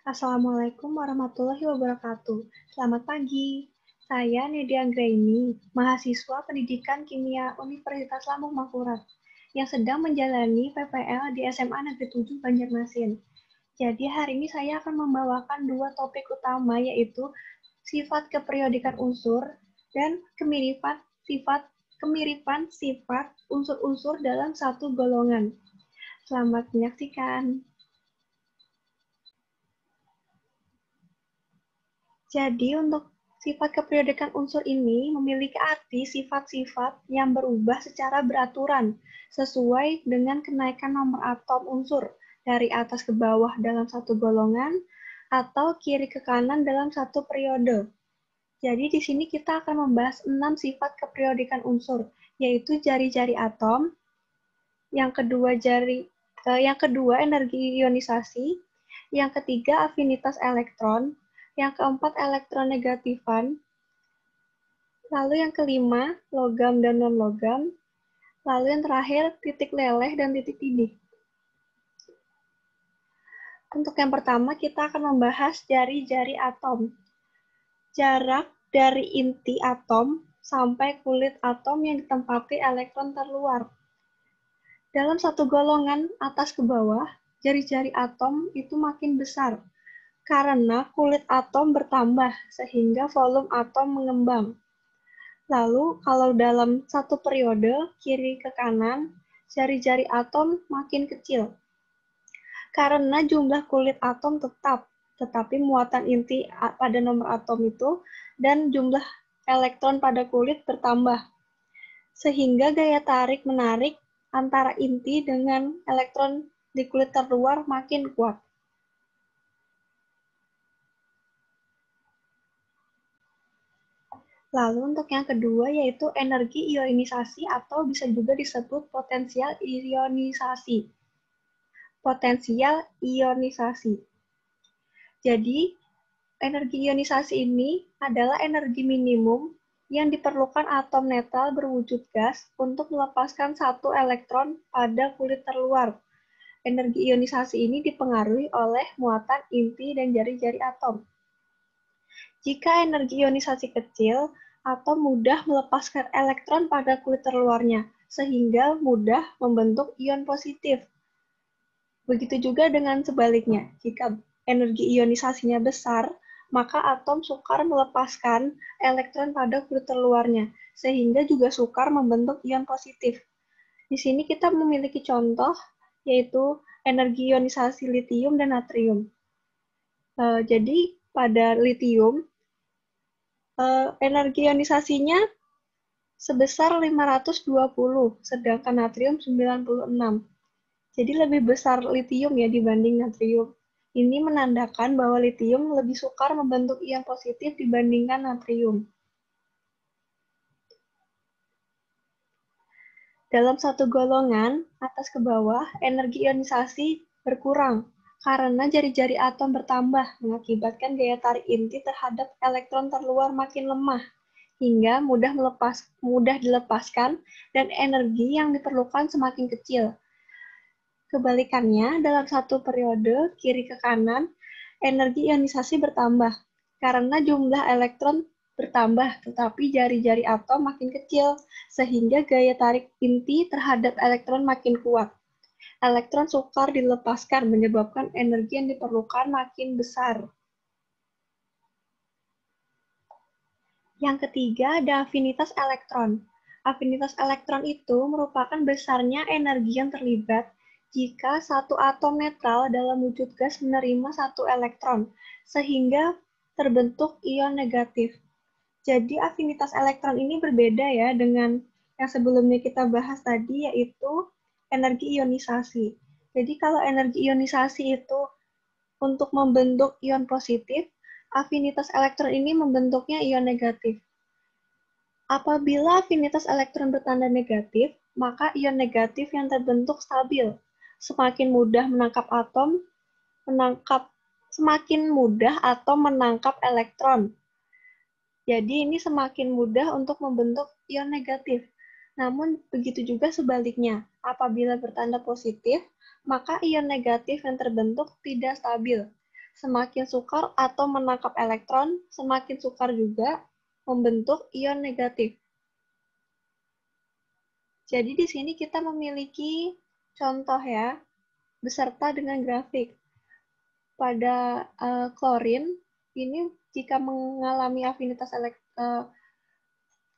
Assalamualaikum warahmatullahi wabarakatuh. Selamat pagi. Saya Nedia Anggraini, mahasiswa Pendidikan Kimia Universitas Lambung Mangkurat, yang sedang menjalani PPL di SMA Negeri 7 Banjarmasin. Jadi hari ini saya akan membawakan dua topik utama, yaitu sifat keperiodikan unsur dan kemiripan sifat unsur-unsur dalam satu golongan. Selamat menyaksikan. Jadi untuk sifat keperiodikan unsur ini memiliki arti sifat-sifat yang berubah secara beraturan sesuai dengan kenaikan nomor atom unsur dari atas ke bawah dalam satu golongan atau kiri ke kanan dalam satu periode. Jadi di sini kita akan membahas 6 sifat keperiodikan unsur, yaitu jari-jari atom, yang kedua energi ionisasi, yang ketiga afinitas elektron, yang keempat elektronegatifan, lalu yang kelima logam dan non-logam, lalu yang terakhir titik leleh dan titik didih. Untuk yang pertama kita akan membahas jari-jari atom. Jarak dari inti atom sampai kulit atom yang ditempati elektron terluar. Dalam satu golongan atas ke bawah, jari-jari atom itu makin besar karena kulit atom bertambah sehingga volume atom mengembang. Lalu kalau dalam satu periode kiri ke kanan, jari-jari atom makin kecil. Karena jumlah kulit atom tetap, tetapi muatan inti pada nomor atom itu dan jumlah elektron pada kulit bertambah. Sehingga gaya tarik-menarik antara inti dengan elektron di kulit terluar makin kuat. Lalu untuk yang kedua yaitu energi ionisasi atau bisa juga disebut potensial ionisasi. Potensial ionisasi. Jadi, energi ionisasi ini adalah energi minimum yang diperlukan atom netral berwujud gas untuk melepaskan satu elektron pada kulit terluar. Energi ionisasi ini dipengaruhi oleh muatan inti dan jari-jari atom. Jika energi ionisasi kecil, atom mudah melepaskan elektron pada kulit terluarnya, sehingga mudah membentuk ion positif. Begitu juga dengan sebaliknya, jika energi ionisasinya besar, maka atom sukar melepaskan elektron pada kulit terluarnya, sehingga juga sukar membentuk ion positif. Di sini kita memiliki contoh, yaitu energi ionisasi litium dan natrium. Jadi pada litium, energi ionisasinya sebesar 520, sedangkan natrium 96. Jadi lebih besar litium ya dibanding natrium. Ini menandakan bahwa litium lebih sukar membentuk ion positif dibandingkan natrium. Dalam satu golongan, atas ke bawah, energi ionisasi berkurang karena jari-jari atom bertambah, mengakibatkan gaya tarik inti terhadap elektron terluar makin lemah, hingga mudah dilepaskan dan energi yang diperlukan semakin kecil. Kebalikannya, dalam satu periode kiri ke kanan, energi ionisasi bertambah karena jumlah elektron bertambah, tetapi jari-jari atom makin kecil, sehingga gaya tarik inti terhadap elektron makin kuat. Elektron sukar dilepaskan, menyebabkan energi yang diperlukan makin besar. Yang ketiga ada afinitas elektron. Afinitas elektron itu merupakan besarnya energi yang terlibat jika satu atom netral dalam wujud gas menerima satu elektron, sehingga terbentuk ion negatif. Jadi afinitas elektron ini berbeda ya dengan yang sebelumnya kita bahas tadi, yaitu energi ionisasi. Jadi kalau energi ionisasi itu untuk membentuk ion positif, afinitas elektron ini membentuknya ion negatif. Apabila afinitas elektron bertanda negatif, maka ion negatif yang terbentuk stabil. Semakin mudah atom menangkap elektron. Jadi ini semakin mudah untuk membentuk ion negatif. Namun begitu juga sebaliknya, apabila bertanda positif, maka ion negatif yang terbentuk tidak stabil. Semakin sukar atau menangkap elektron, semakin sukar juga membentuk ion negatif. Jadi di sini kita memiliki contoh ya, beserta dengan grafik. Pada klorin, ini jika mengalami afinitas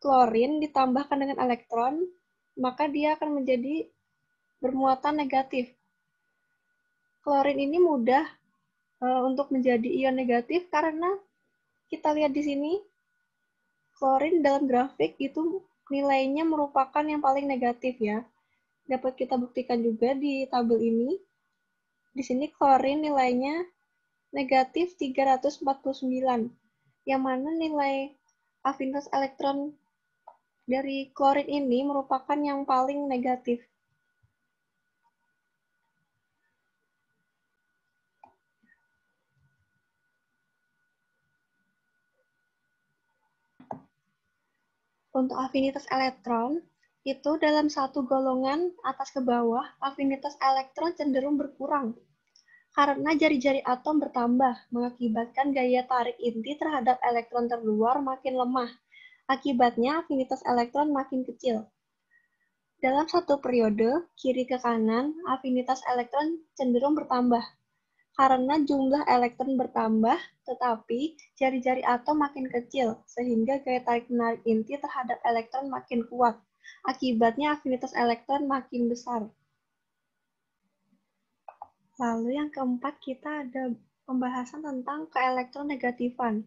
klorin ditambahkan dengan elektron, maka dia akan menjadi bermuatan negatif. Klorin ini mudah untuk menjadi ion negatif karena kita lihat di sini, klorin dalam grafik itu nilainya merupakan yang paling negatif ya. Dapat kita buktikan juga di tabel ini. Di sini klorin nilainya negatif 349, yang mana nilai afinitas elektron dari klorin ini merupakan yang paling negatif. Untuk afinitas elektron, itu dalam satu golongan atas ke bawah, afinitas elektron cenderung berkurang. Karena jari-jari atom bertambah, mengakibatkan gaya tarik inti terhadap elektron terluar makin lemah. Akibatnya, afinitas elektron makin kecil. Dalam satu periode, kiri ke kanan, afinitas elektron cenderung bertambah. Karena jumlah elektron bertambah, tetapi jari-jari atom makin kecil, sehingga gaya tarik-menarik inti terhadap elektron makin kuat. Akibatnya afinitas elektron makin besar. Lalu yang keempat, kita ada pembahasan tentang keelektronegatifan.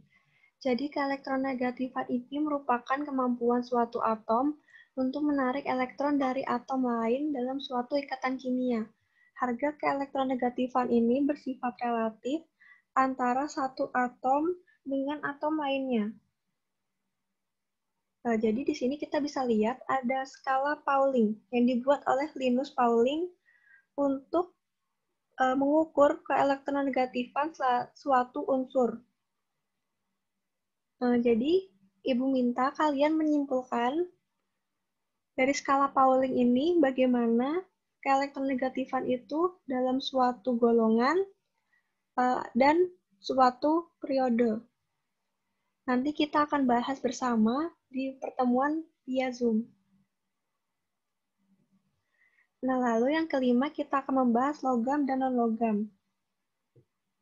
Jadi keelektronegatifan ini merupakan kemampuan suatu atom untuk menarik elektron dari atom lain dalam suatu ikatan kimia. Harga keelektronegatifan ini bersifat relatif antara satu atom dengan atom lainnya. Nah, jadi di sini kita bisa lihat ada skala Pauling yang dibuat oleh Linus Pauling untuk mengukur keelektronegatifan suatu unsur. Jadi, Ibu minta kalian menyimpulkan dari skala Pauling ini bagaimana keelektronegatifan itu dalam suatu golongan dan suatu periode. Nanti kita akan bahas bersama di pertemuan via Zoom. Nah, lalu yang kelima kita akan membahas logam dan non-logam.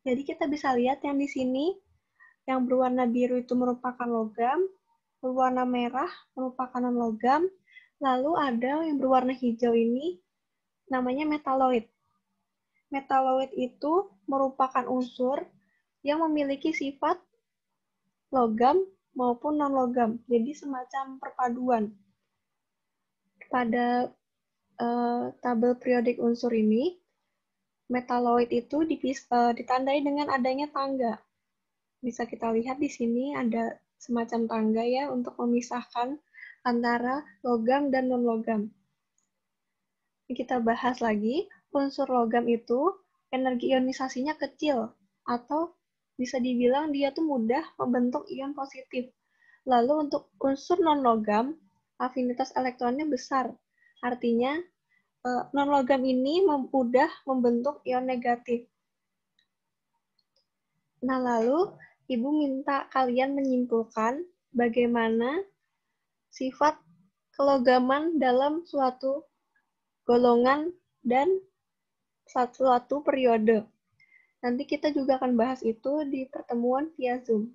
Jadi kita bisa lihat yang di sini, yang berwarna biru itu merupakan logam, berwarna merah merupakan non-logam, lalu ada yang berwarna hijau ini namanya metaloid. Metaloid itu merupakan unsur yang memiliki sifat logam maupun non-logam, jadi semacam perpaduan. Pada tabel periodik unsur ini, metaloid itu ditandai dengan adanya tangga. Bisa kita lihat di sini ada semacam tangga ya untuk memisahkan antara logam dan non-logam. Kita bahas lagi, unsur logam itu energi ionisasinya kecil atau bisa dibilang dia tuh mudah membentuk ion positif. Lalu untuk unsur non-logam, afinitas elektronnya besar. Artinya non-logam ini mudah membentuk ion negatif. Nah, lalu Ibu minta kalian menyimpulkan bagaimana sifat kelogaman dalam suatu golongan dan suatu periode. Nanti kita juga akan bahas itu di pertemuan via Zoom.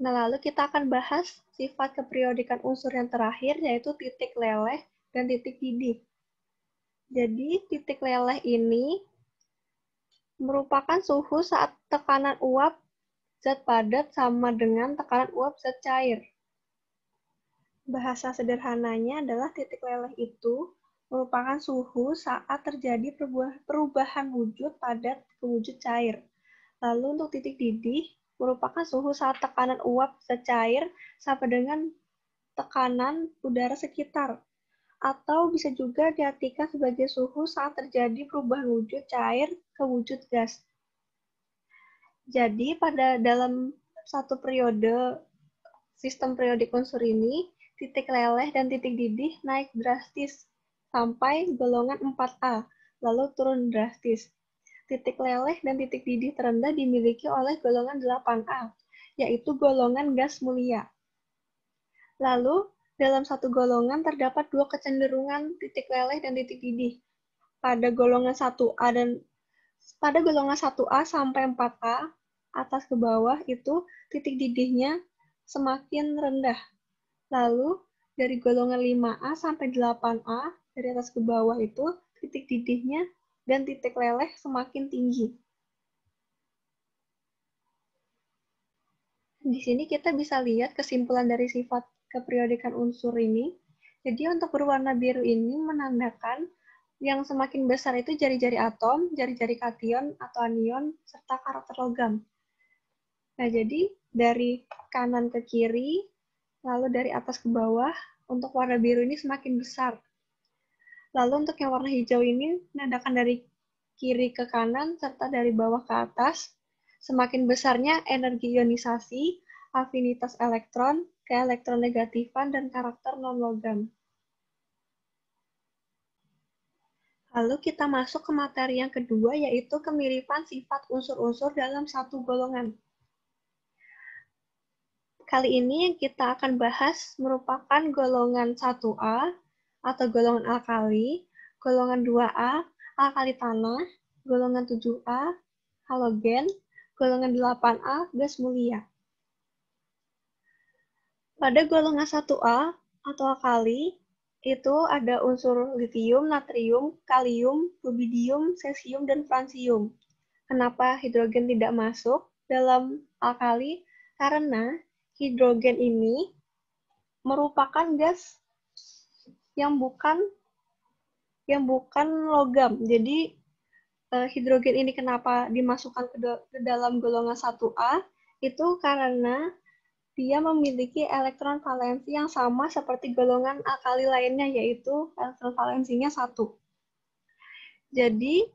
Nah, lalu kita akan bahas sifat keperiodikan unsur yang terakhir, yaitu titik leleh dan titik didih. Jadi, titik leleh ini merupakan suhu saat tekanan uap zat padat sama dengan tekanan uap zat cair. Bahasa sederhananya adalah titik leleh itu merupakan suhu saat terjadi perubahan wujud padat ke wujud cair. Lalu untuk titik didih merupakan suhu saat tekanan uap zat cair sama dengan tekanan udara sekitar. Atau bisa juga diartikan sebagai suhu saat terjadi perubahan wujud cair ke wujud gas. Jadi pada dalam satu periode sistem periodik unsur ini, titik leleh dan titik didih naik drastis sampai golongan 4A, lalu turun drastis. Titik leleh dan titik didih terendah dimiliki oleh golongan 8A, yaitu golongan gas mulia. Lalu, dalam satu golongan terdapat dua kecenderungan titik leleh dan titik didih. Pada golongan 1A sampai 4A, atas ke bawah itu titik didihnya semakin rendah. Lalu, dari golongan 5A sampai 8A, dari atas ke bawah itu titik didihnya dan titik leleh semakin tinggi. Di sini kita bisa lihat kesimpulan dari sifat keperiodikan unsur ini. Jadi untuk berwarna biru ini menandakan yang semakin besar itu jari-jari atom, jari-jari kation atau anion, serta karakter logam. Nah, jadi dari kanan ke kiri, lalu dari atas ke bawah, untuk warna biru ini semakin besar. Lalu untuk yang warna hijau ini menandakan dari kiri ke kanan, serta dari bawah ke atas, semakin besarnya energi ionisasi, afinitas elektron, keelektronegativan, dan karakter non-logam. Lalu kita masuk ke materi yang kedua, yaitu kemiripan sifat unsur-unsur dalam satu golongan. Kali ini yang kita akan bahas merupakan golongan 1A atau golongan alkali, golongan 2A, alkali tanah, golongan 7A, halogen, golongan 8A, gas mulia. Pada golongan 1A atau alkali, itu ada unsur litium, natrium, kalium, rubidium, cesium, dan francium. Kenapa hidrogen tidak masuk dalam alkali? Karena hidrogen ini merupakan gas yang bukan logam. Jadi hidrogen ini kenapa dimasukkan ke dalam golongan 1A? Itu karena dia memiliki elektron valensi yang sama seperti golongan alkali lainnya, yaitu elektron valensinya 1. Jadi,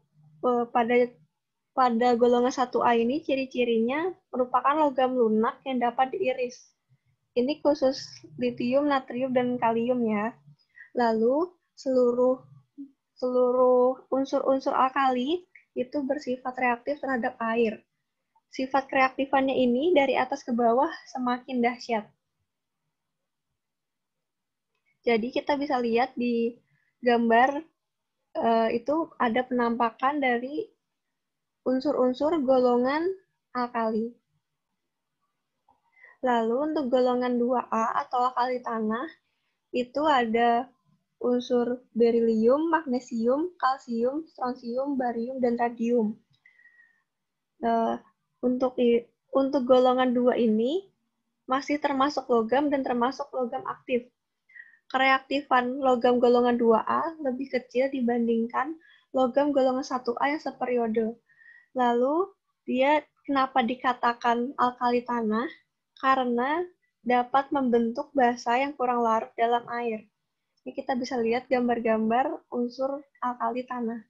pada golongan 1A ini ciri-cirinya merupakan logam lunak yang dapat diiris. Ini khusus litium, natrium, dan kalium ya. Lalu, seluruh unsur-unsur alkali itu bersifat reaktif terhadap air. Sifat reaktifannya ini dari atas ke bawah semakin dahsyat. Jadi kita bisa lihat di gambar itu ada penampakan dari unsur-unsur golongan alkali. Lalu untuk golongan 2A atau alkali tanah, itu ada unsur berilium, magnesium, kalsium, strontium, barium, dan radium. Untuk golongan 2 ini masih termasuk logam dan termasuk logam aktif. Kereaktifan logam golongan 2A lebih kecil dibandingkan logam golongan 1A yang seperiode. Lalu, dia kenapa dikatakan alkali tanah? Karena dapat membentuk basa yang kurang larut dalam air. Ini kita bisa lihat gambar-gambar unsur alkali tanah.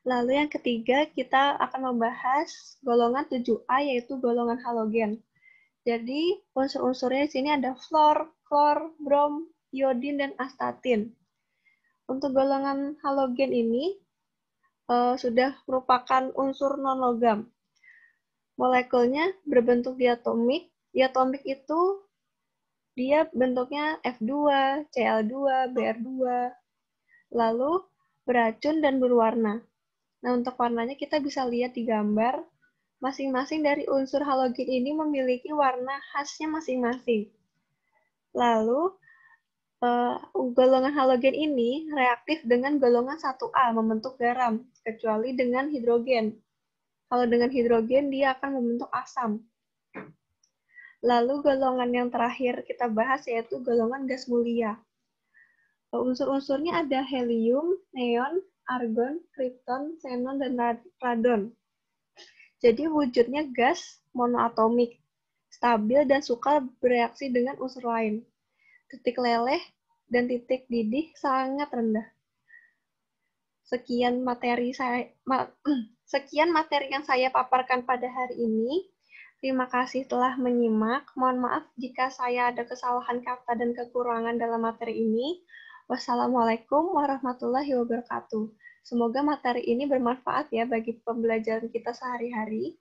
Lalu yang ketiga, kita akan membahas golongan 7A, yaitu golongan halogen. Jadi, unsur-unsurnya di sini ada fluor, klor, brom, iodin, dan astatin. Untuk golongan halogen ini, sudah merupakan unsur non-logam. Molekulnya berbentuk diatomik. Diatomik itu dia bentuknya F2, Cl2, Br2, lalu beracun dan berwarna. Nah, untuk warnanya kita bisa lihat di gambar, masing-masing dari unsur halogen ini memiliki warna khasnya masing-masing. Lalu, golongan halogen ini reaktif dengan golongan 1A, membentuk garam, kecuali dengan hidrogen. Kalau dengan hidrogen, dia akan membentuk asam. Lalu golongan yang terakhir kita bahas yaitu golongan gas mulia. Unsur-unsurnya ada helium, neon, argon, krypton, xenon, dan radon. Jadi wujudnya gas monoatomik, stabil dan suka bereaksi dengan unsur lain. Titik leleh dan titik didih sangat rendah. Sekian materi yang saya paparkan pada hari ini. Terima kasih telah menyimak. Mohon maaf jika saya ada kesalahan kata dan kekurangan dalam materi ini. Wassalamualaikum warahmatullahi wabarakatuh. Semoga materi ini bermanfaat ya bagi pembelajaran kita sehari-hari.